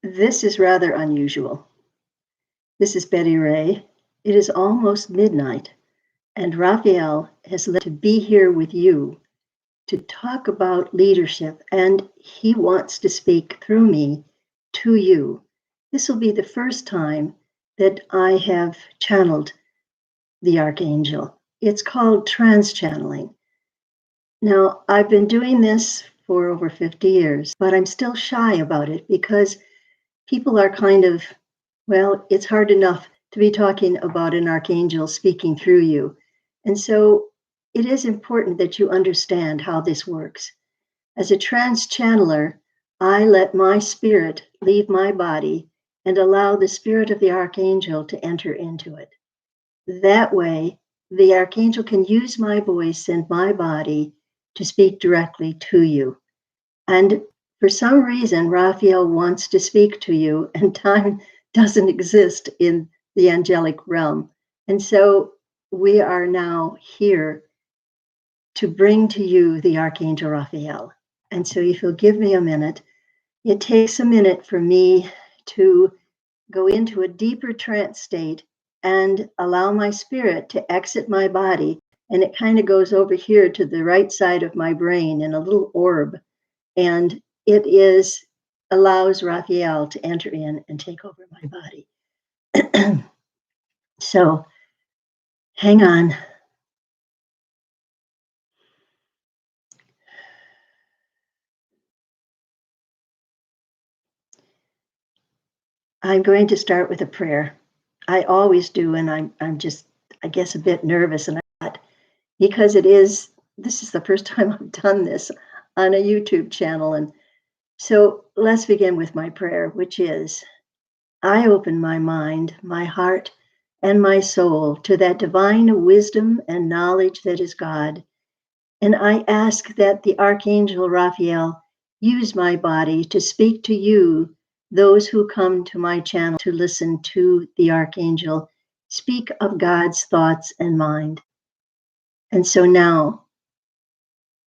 This is rather unusual. This is Betty Ray. It is almost midnight, and Raphael has let to be here with you to talk about leadership, and he wants to speak through me to you. This will be the first time that I have channeled the Archangel. It's called trans channeling. Now, I've been doing this for over 50 years, but I'm still shy about it because people are kind of, well, it's hard enough to be talking about an archangel speaking through you. And so it is important that you understand how this works. As a trance channeler, I let my spirit leave my body and allow the spirit of the archangel to enter into it. That way, the archangel can use my voice and my body to speak directly to you. And for some reason, Raphael wants to speak to you, and time doesn't exist in the angelic realm. And so we are now here to bring to you the Archangel Raphael. And so if you'll give me a minute, it takes a minute for me to go into a deeper trance state and allow my spirit to exit my body. And it kind of goes over here to the right side of my brain in a little orb. And it is allows Raphael to enter in and take over my body. So hang on. I'm going to start with a prayer. I always do, and I'm just, I guess, a bit nervous, and because this is the first time I've done this on a YouTube channel. And so let's begin with my prayer, which is, I open my mind, my heart, and my soul to that divine wisdom and knowledge that is God. And I ask that the Archangel Raphael use my body to speak to you, those who come to my channel to listen to the Archangel speak of God's thoughts and mind. And so now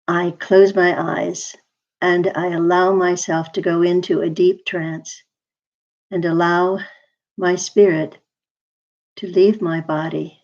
I close my eyes and I allow myself to go into a deep trance and allow my spirit to leave my body.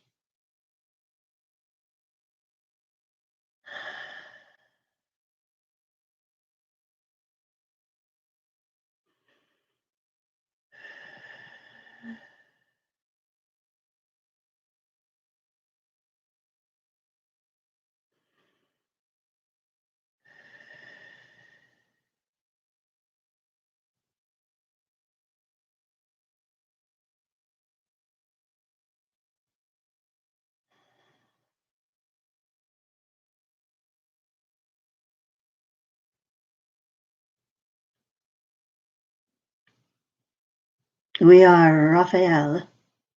We are Raphael,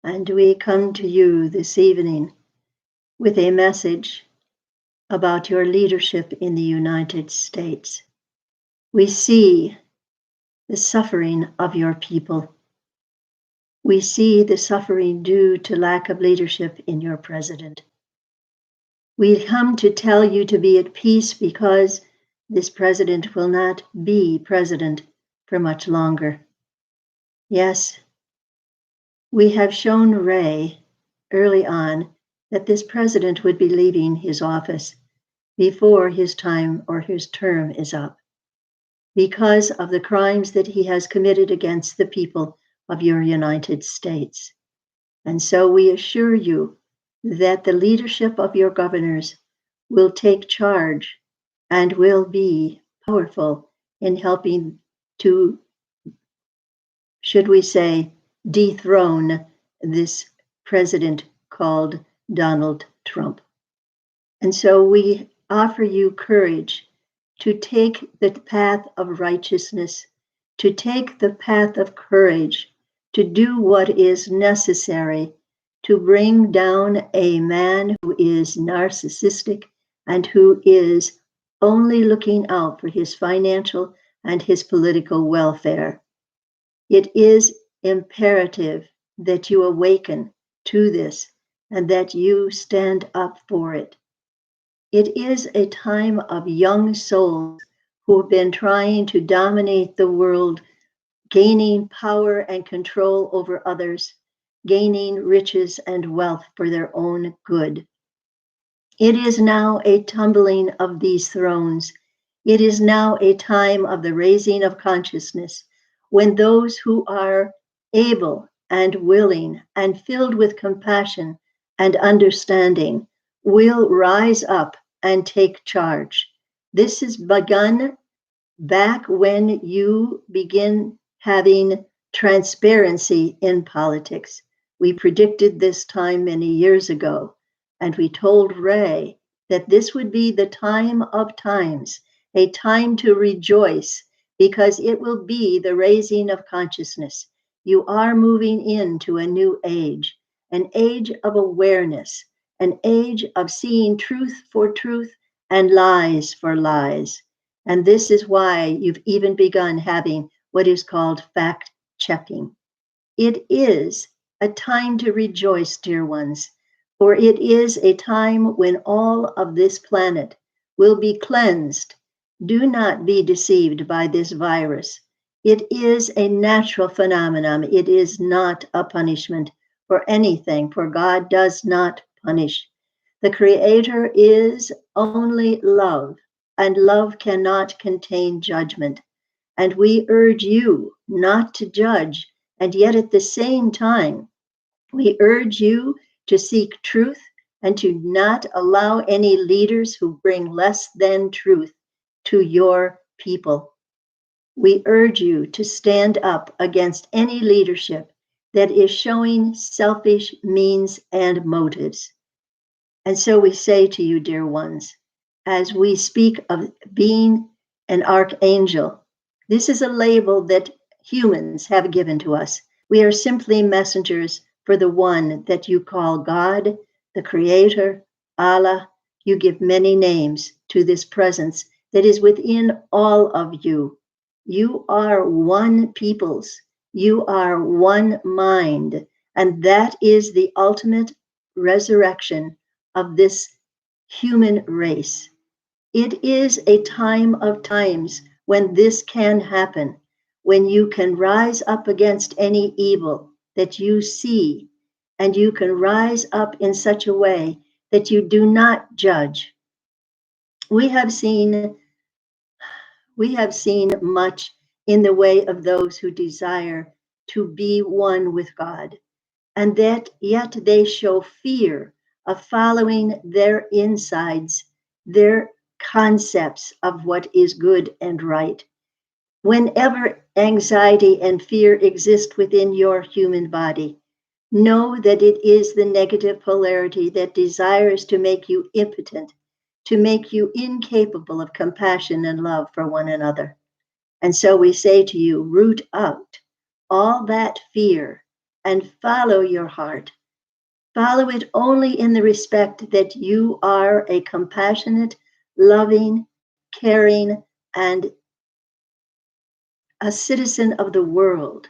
and we come to you this evening with a message about your leadership in the United States. We see the suffering of your people. We see the suffering due to lack of leadership in your president. We come to tell you to be at peace because this president will not be president for much longer. Yes, we have shown Ray early on that this president would be leaving his office before his time or his term is up, because of the crimes that he has committed against the people of your United States. And so we assure you that the leadership of your governors will take charge and will be powerful in helping to, should we say, dethrone this president called Donald Trump. And so we offer you courage to take the path of righteousness, to take the path of courage, to do what is necessary to bring down a man who is narcissistic and who is only looking out for his financial and his political welfare. It is imperative that you awaken to this and that you stand up for it. It is a time of young souls who have been trying to dominate the world gaining power and control over others, gaining riches and wealth for their own good. It is now a tumbling of these thrones. It is now a time of the raising of consciousness, when those who are able and willing and filled with compassion and understanding will rise up and take charge. This is begun back when you begin having transparency in politics. We predicted this time many years ago, and we told Ray that this would be the time of times, a time to rejoice, because it will be the raising of consciousness. You are moving into a new age, an age of awareness, an age of seeing truth for truth and lies for lies. And this is why you've even begun having what is called fact checking. It is a time to rejoice, dear ones, for it is a time when all of this planet will be cleansed. Do not be deceived by this virus. It is a natural phenomenon. It is not a punishment for anything, for God does not punish. The Creator is only love, and love cannot contain judgment. And we urge you not to judge, and yet at the same time, we urge you to seek truth and to not allow any leaders who bring less than truth to your people. We urge you to stand up against any leadership that is showing selfish means and motives. And so we say to you, dear ones, as we speak of being an archangel, this is a label that humans have given to us. We are simply messengers for the one that you call God, the Creator, Allah. You give many names to this presence that is within all of you. You are one peoples. You are one mind. And that is the ultimate resurrection of this human race. It is a time of times when this can happen, when you can rise up against any evil that you see, and you can rise up in such a way that you do not judge. We have seen much in the way of those who desire to be one with God, and that yet they show fear of following their insides, their concepts of what is good and right. Whenever anxiety and fear exist within your human body, know that it is the negative polarity that desires to make you impotent, to make you incapable of compassion and love for one another. And so we say to you, root out all that fear and follow your heart. Follow it only in the respect that you are a compassionate, loving, caring, and a citizen of the world,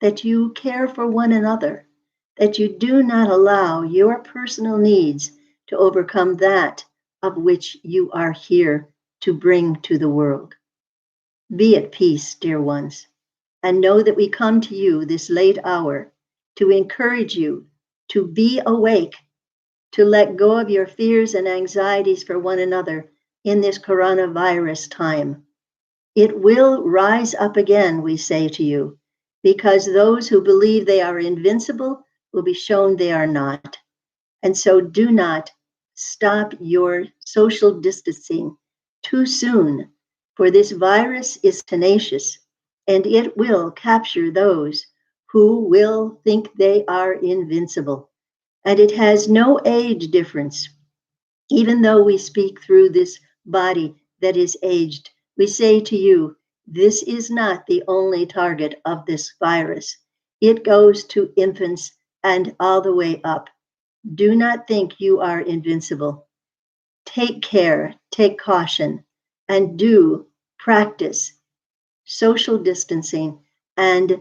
that you care for one another, that you do not allow your personal needs to overcome that of which you are here to bring to the world. Be at peace, dear ones, and know that we come to you this late hour to encourage you to be awake, to let go of your fears and anxieties for one another in this coronavirus time. It will rise up again, we say to you, because those who believe they are invincible will be shown they are not. And so do not stop your social distancing too soon, for this virus is tenacious and it will capture those who will think they are invincible. And it has no age difference. Even though we speak through this body that is aged, we say to you, this is not the only target of this virus. It goes to infants and all the way up. Do not think you are invincible. Take care, take caution, and do practice social distancing, and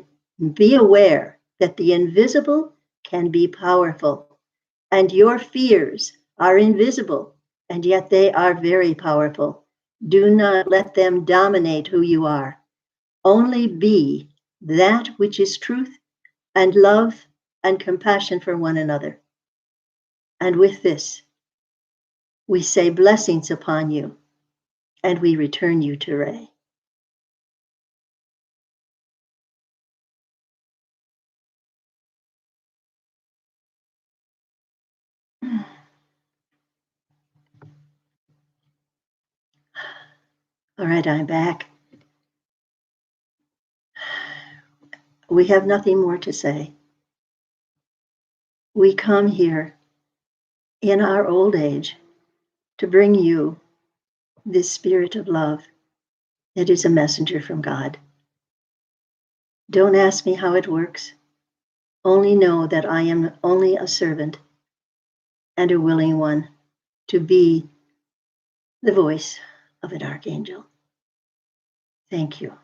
be aware that the invisible can be powerful. And your fears are invisible, and yet they are very powerful. Do not let them dominate who you are. Only be that which is truth and love and compassion for one another. And with this, we say blessings upon you, and we return you to Ray. All right, I'm back. We have nothing more to say. We come here in our old age to bring you this spirit of love that is a messenger from God. Don't ask me how it works. Only know that I am only a servant and a willing one to be the voice of an archangel. Thank you.